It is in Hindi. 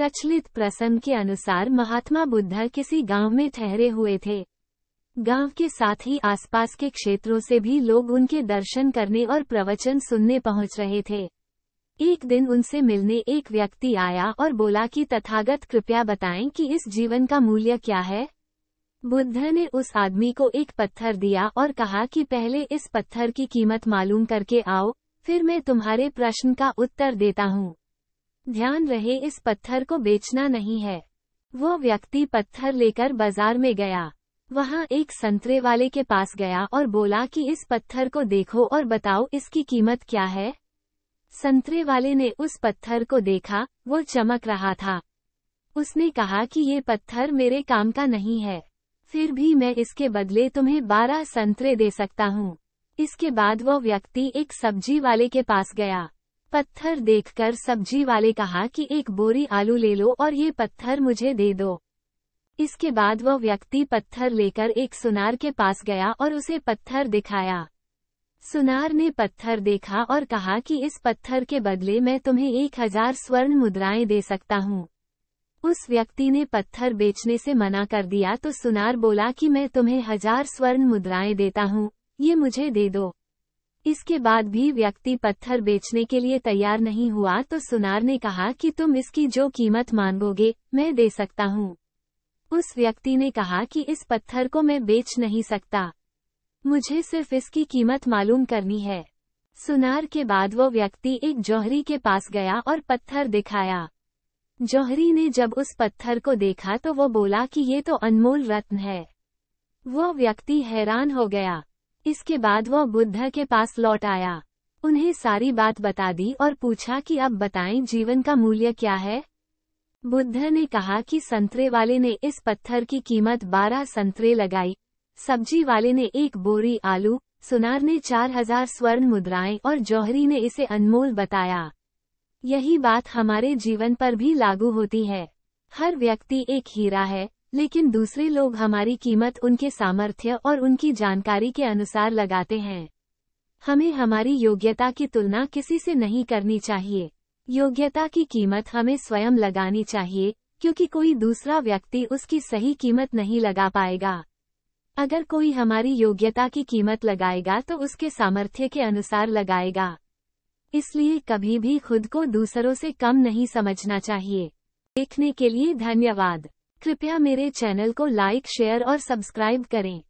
प्रचलित प्रसंग के अनुसार महात्मा बुद्ध किसी गांव में ठहरे हुए थे। गांव के साथ ही आसपास के क्षेत्रों से भी लोग उनके दर्शन करने और प्रवचन सुनने पहुंच रहे थे। एक दिन उनसे मिलने एक व्यक्ति आया और बोला कि तथागत कृपया बताएं कि इस जीवन का मूल्य क्या है। बुद्ध ने उस आदमी को एक पत्थर दिया और कहा कि पहले इस पत्थर की कीमत मालूम करके आओ, फिर मैं तुम्हारे प्रश्न का उत्तर देता हूँ। ध्यान रहे, इस पत्थर को बेचना नहीं है। वो व्यक्ति पत्थर लेकर बाजार में गया। वहाँ एक संतरे वाले के पास गया और बोला कि इस पत्थर को देखो और बताओ इसकी कीमत क्या है। संतरे वाले ने उस पत्थर को देखा, वो चमक रहा था। उसने कहा कि ये पत्थर मेरे काम का नहीं है, फिर भी मैं इसके बदले तुम्हें 12 संतरे दे सकता हूँ। इसके बाद वो व्यक्ति एक सब्जी वाले के पास गया। पत्थर देखकर सब्जी वाले कहा कि एक बोरी आलू ले लो और ये पत्थर मुझे दे दो। इसके बाद वो व्यक्ति पत्थर लेकर एक सुनार के पास गया और उसे पत्थर दिखाया। सुनार ने पत्थर देखा और कहा कि इस पत्थर के बदले मैं तुम्हें 1000 स्वर्ण मुद्राएं दे सकता हूँ। उस व्यक्ति ने पत्थर बेचने से मना कर दिया तो सुनार बोला कि मैं तुम्हें 1000 स्वर्ण मुद्राएं देता हूँ, ये मुझे दे दो। इसके बाद भी व्यक्ति पत्थर बेचने के लिए तैयार नहीं हुआ तो सुनार ने कहा कि तुम इसकी जो कीमत मांगोगे, मैं दे सकता हूँ। उस व्यक्ति ने कहा कि इस पत्थर को मैं बेच नहीं सकता, मुझे सिर्फ इसकी कीमत मालूम करनी है। सुनार के बाद वो व्यक्ति एक जौहरी के पास गया और पत्थर दिखाया। जौहरी ने जब उस पत्थर को देखा तो वो बोला कि ये तो अनमोल रत्न है। वो व्यक्ति हैरान हो गया। इसके बाद वो बुद्ध के पास लौट आया, उन्हें सारी बात बता दी और पूछा कि अब बताएं जीवन का मूल्य क्या है। बुद्ध ने कहा कि संतरे वाले ने इस पत्थर की कीमत 12 संतरे लगाई, सब्जी वाले ने एक बोरी आलू, सुनार ने 4000 स्वर्ण मुद्राएं और जौहरी ने इसे अनमोल बताया। यही बात हमारे जीवन पर भी लागू होती है। हर व्यक्ति एक हीरा है, लेकिन दूसरे लोग हमारी कीमत उनके सामर्थ्य और उनकी जानकारी के अनुसार लगाते हैं। हमें हमारी योग्यता की तुलना किसी से नहीं करनी चाहिए। योग्यता की कीमत हमें स्वयं लगानी चाहिए, क्योंकि कोई दूसरा व्यक्ति उसकी सही कीमत नहीं लगा पाएगा। अगर कोई हमारी योग्यता की कीमत लगाएगा तो उसके सामर्थ्य के अनुसार लगाएगा। इसलिए कभी भी खुद को दूसरों से कम नहीं समझना चाहिए। देखने के लिए धन्यवाद। कृपया मेरे चैनल को लाइक, शेयर और सब्सक्राइब करें।